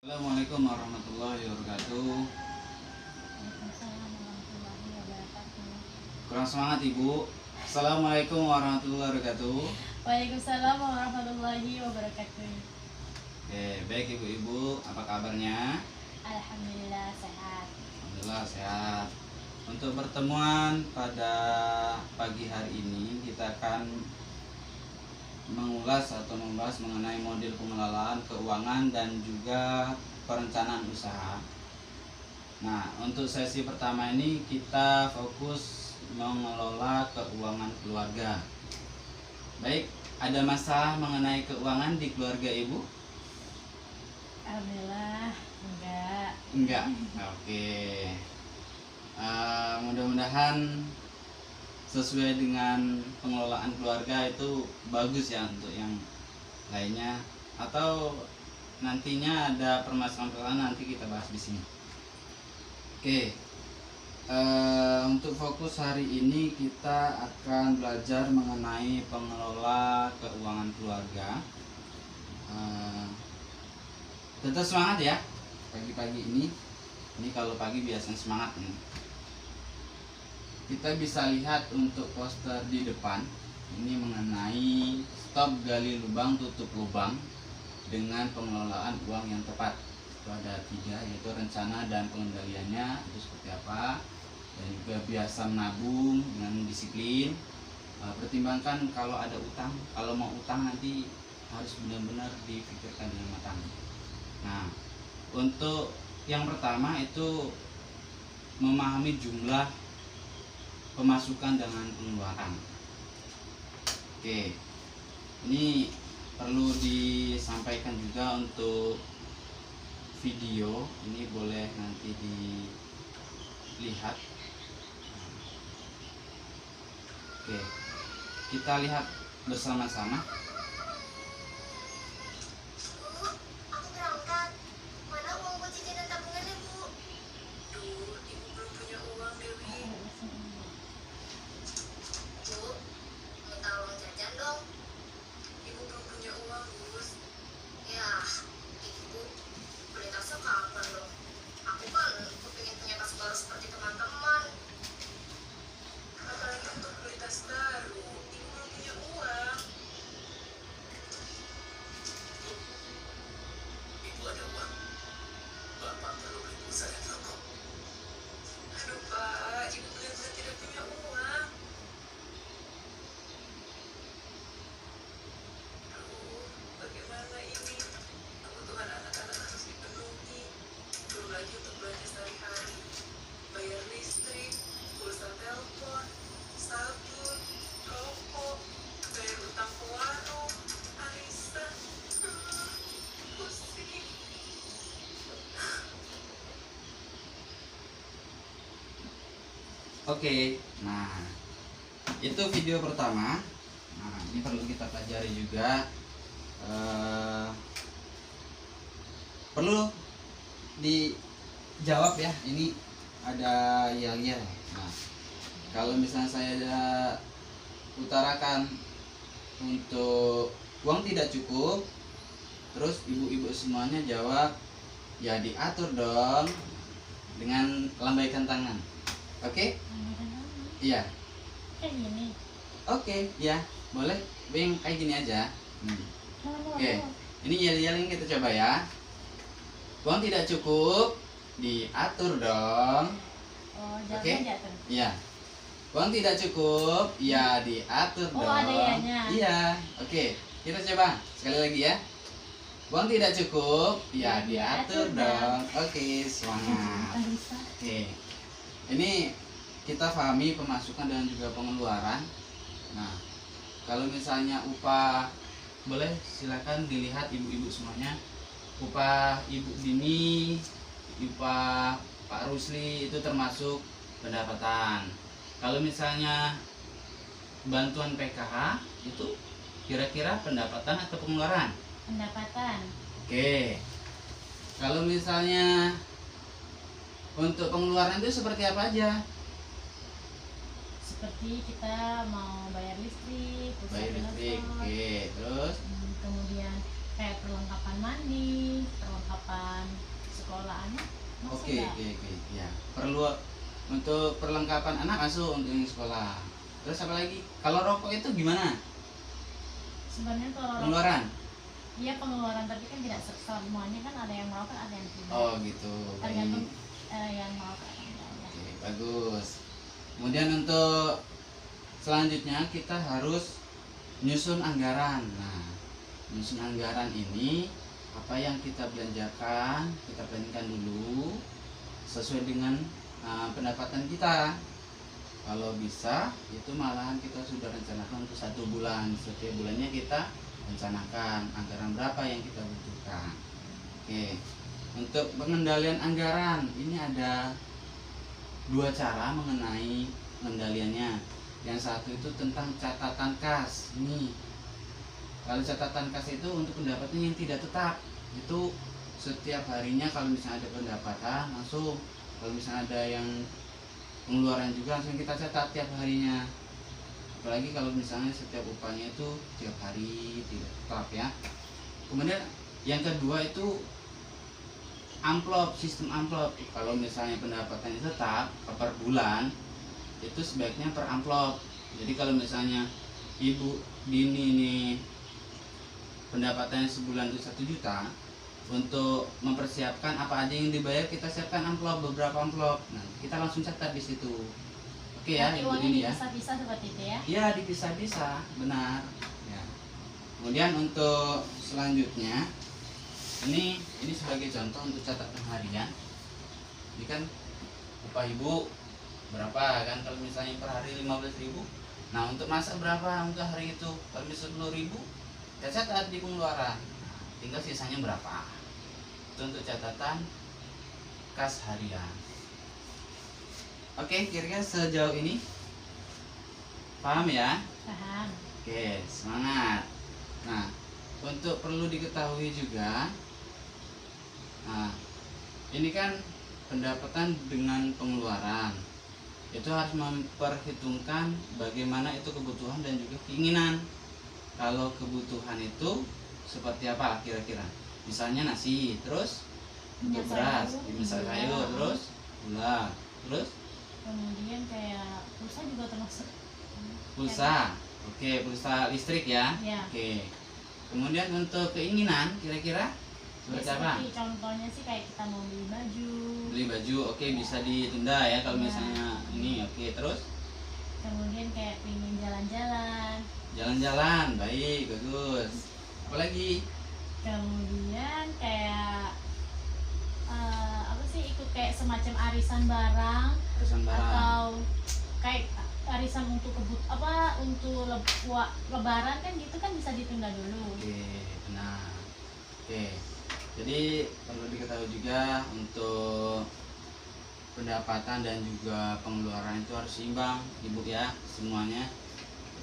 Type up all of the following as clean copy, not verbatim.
Assalamualaikum warahmatullahi wabarakatuh. Waalaikumsalam warahmatullahi wabarakatuh. Kurang semangat Ibu. Assalamualaikum warahmatullahi wabarakatuh. Waalaikumsalam warahmatullahi wabarakatuh. Oke, baik Ibu-ibu, apa kabarnya? Alhamdulillah sehat. Alhamdulillah sehat. Untuk pertemuan pada pagi hari ini kita akan mengulas atau membahas mengenai model pengelolaan keuangan dan juga perencanaan usaha. Nah, untuk sesi pertama ini kita fokus mengelola keuangan keluarga. Baik, ada masalah mengenai keuangan di keluarga Ibu? Alhamdulillah enggak. Enggak. Oke. Mudah-mudahan sesuai dengan pengelolaan keluarga itu bagus ya untuk yang lainnya, atau nantinya ada permasalahan nanti kita bahas di sini. Oke. Untuk fokus hari ini kita akan belajar mengenai pengelola keuangan keluarga. Tetap semangat ya pagi-pagi ini. Ini kalau pagi biasanya semangat ini. Kita bisa lihat untuk poster di depan ini mengenai stop gali lubang tutup lubang dengan pengelolaan uang yang tepat. Itu ada 3, yaitu rencana dan pengendaliannya itu seperti apa, dan juga biasa menabung dengan disiplin. Pertimbangkan kalau ada utang, kalau mau utang nanti harus benar-benar dipikirkan dengan matang. Nah, untuk yang pertama itu memahami jumlah pemasukan dengan pengeluaran. Oke, ini perlu disampaikan juga untuk video ini, boleh nanti dilihat. Oke, kita lihat bersama-sama. Oke, nah itu video pertama. Nah, ini perlu kita pelajari juga. Perlu dijawab ya. Ini ada ya. Nah, kalau misalnya saya utarakan untuk uang tidak cukup, terus ibu-ibu semuanya jawab ya diatur dong dengan lambaikan tangan. Oke? Iya. Kayak gini. Oke, ya, boleh. Bing kayak gini aja. Oke. Ini yel-yelin kita coba ya. Uang tidak cukup, diatur dong. Oh, Oke? jatuh. Iya. Uang tidak cukup, ya diatur Oh, dong. ada ianya. Iya. Oke, kita coba sekali lagi ya. Uang tidak cukup, ya diatur dong. Oke, semangat. Oke. Ini kita pahami pemasukan dan juga pengeluaran. Nah, kalau misalnya upah, boleh silakan dilihat ibu-ibu semuanya. Upah Ibu Dini, upah Pak Rusli itu termasuk pendapatan. Kalau misalnya bantuan PKH itu kira-kira pendapatan atau pengeluaran? Pendapatan. Oke. Kalau misalnya untuk pengeluaran itu seperti apa aja? Seperti kita mau bayar listrik, pulsa Bayar listrik, telepon, oke. Terus kemudian kayak perlengkapan mandi, perlengkapan Oke, enggak. oke, oke. Ya, perlu untuk perlengkapan anak asuh untuk yang sekolah. Terus apa lagi? Kalau rokok itu gimana? Sebenarnya kalau rokok, Pengeluaran? iya pengeluaran, tapi kan tidak semuanya, kan ada yang merokok, ada yang tidak. Oh, gitu. Tergantung Baik. yang merokok atau enggak ya. Oke, bagus. Kemudian untuk selanjutnya kita harus nyusun anggaran. Nah, nyusun anggaran ini apa yang kita belanjakan, kita plankan dulu sesuai dengan pendapatan kita. Kalau bisa itu malahan kita sudah rencanakan untuk 1 bulan. Setiap bulannya kita rencanakan anggaran berapa yang kita butuhkan. Oke, untuk pengendalian anggaran ini ada 2 cara mengenai pengendaliannya. Yang satu itu tentang catatan kas. Ini kalau catatan kas itu untuk pendapatan yang tidak tetap, itu setiap harinya kalau misalnya ada pendapatan langsung, kalau misalnya ada yang pengeluaran juga langsung kita catat tiap harinya. Apalagi kalau misalnya setiap upahnya itu tiap hari tidak tetap ya. Kemudian yang kedua itu amplop, sistem amplop. Kalau misalnya pendapatannya tetap per bulan itu sebaiknya per amplop. Jadi kalau misalnya Ibu Dini ini pendapatannya sebulan itu 1 juta, untuk mempersiapkan apa aja yang dibayar kita siapkan amplop, beberapa amplop. Nah, kita langsung catat di situ. Oke ya, Tapi Ibu uangnya Dini ya. dipisah-pisah seperti itu ya. Iya, dipisah-pisah, benar. Ya. Kemudian untuk selanjutnya ini sebagai contoh untuk catatan harian. Ini kan upah Ibu berapa kan, kalau misalnya per hari 15.000. Nah, untuk masak berapa untuk hari itu? Kalau misalnya 10.000, ya catat di pengeluaran. Tinggal sisanya berapa. Itu untuk catatan kas harian. Oke, kira-kira sejauh ini paham ya? Paham. Oke, semangat. Nah, untuk perlu diketahui juga, nah, ini kan pendapatan dengan pengeluaran. Itu harus memperhitungkan bagaimana itu kebutuhan dan juga keinginan. Kalau kebutuhan itu seperti apa kira-kira? Misalnya nasi, terus untuk beras, misal sayur, terus gula, terus kemudian kayak pulsa juga termasuk. pulsa. Oke, pulsa listrik ya. Ya. Oke. Kemudian untuk keinginan kira-kira Ya, seperti apa? seperti contohnya sih kayak kita mau beli baju. Beli baju, oke, bisa ditunda ya kalau Ya. misalnya ini. Oke, terus Kemudian kayak pengen jalan-jalan. jalan-jalan, baik, bagus. Apalagi Kemudian kayak apa sih, ikut kayak semacam arisan barang pesan barang. atau kayak arisan untuk untuk lebaran kan, gitu kan bisa ditunda dulu. Oke, benar. Oke. Jadi perlu diketahui juga untuk pendapatan dan juga pengeluaran itu harus seimbang, Ibu ya, semuanya.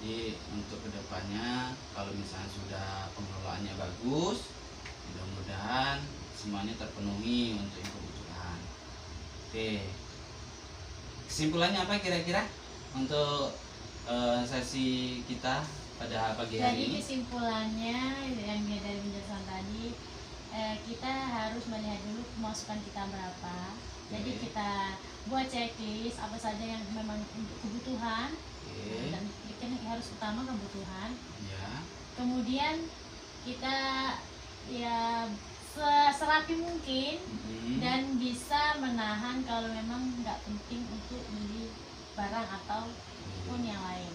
Jadi untuk kedepannya kalau misalnya sudah pengelolaannya bagus, mudah-mudahan semuanya terpenuhi untuk yang kebutuhan. Oke, kesimpulannya apa kira-kira untuk sesi kita pada pagi hari Jadi ini? kesimpulannya yang dari penjelasan tadi, kita harus melihat dulu pemasukan kita berapa. Jadi Oke. kita buat checklist apa saja yang memang untuk kebutuhan, Oke, dan kan harus utama kebutuhan. ya. Kemudian kita ya serapi mungkin Mhm. dan bisa menahan kalau memang nggak penting untuk beli barang ataupun yang lain.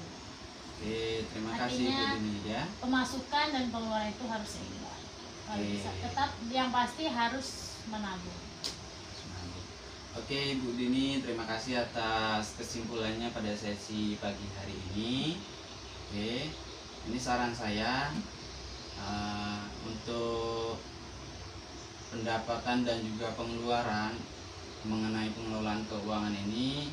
Oke, terima kasih Artinya, Bu Dini ya. Pemasukan dan pengeluaran itu harus seimbang. Kalau Oke. bisa tetap, yang pasti harus menabung. Oke, Bu Dini, terima kasih atas kesimpulannya pada sesi pagi hari ini. Oke, ini saran saya untuk pendapatan dan juga pengeluaran mengenai pengelolaan keuangan ini,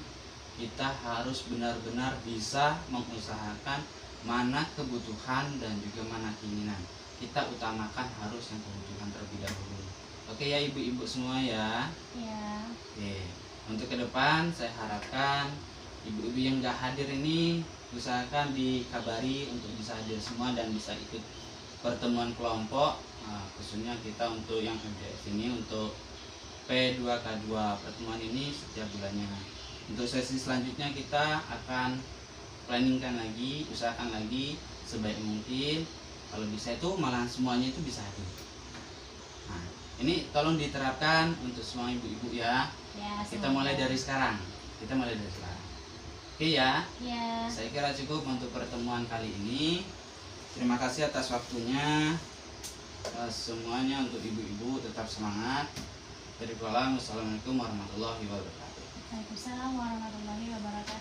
kita harus benar-benar bisa mengusahakan mana kebutuhan dan juga mana keinginan. Kita utamakan harus yang kebutuhan terlebih dahulu. Oke ya ibu-ibu semua ya. Ya, Oke, untuk ke depan saya harapkan ibu-ibu yang gak hadir ini usahakan dikabari untuk bisa hadir semua dan bisa ikut pertemuan kelompok. Khususnya kita untuk yang MDS ini untuk P2K2 pertemuan ini setiap bulannya. Untuk sesi selanjutnya kita akan planningkan lagi, usahakan lagi sebaik mungkin kalau bisa itu malah semuanya itu bisa hadir. Nah, ini tolong diterapkan untuk semua ibu-ibu ya. Ya, Kita mulai dari sekarang. Oke ya. Ya. Saya kira cukup untuk pertemuan kali ini. Terima kasih atas waktunya. Semuanya untuk ibu-ibu tetap semangat. Wassalamualaikum warahmatullahi wabarakatuh. Waalaikumsalam warahmatullahi wabarakatuh.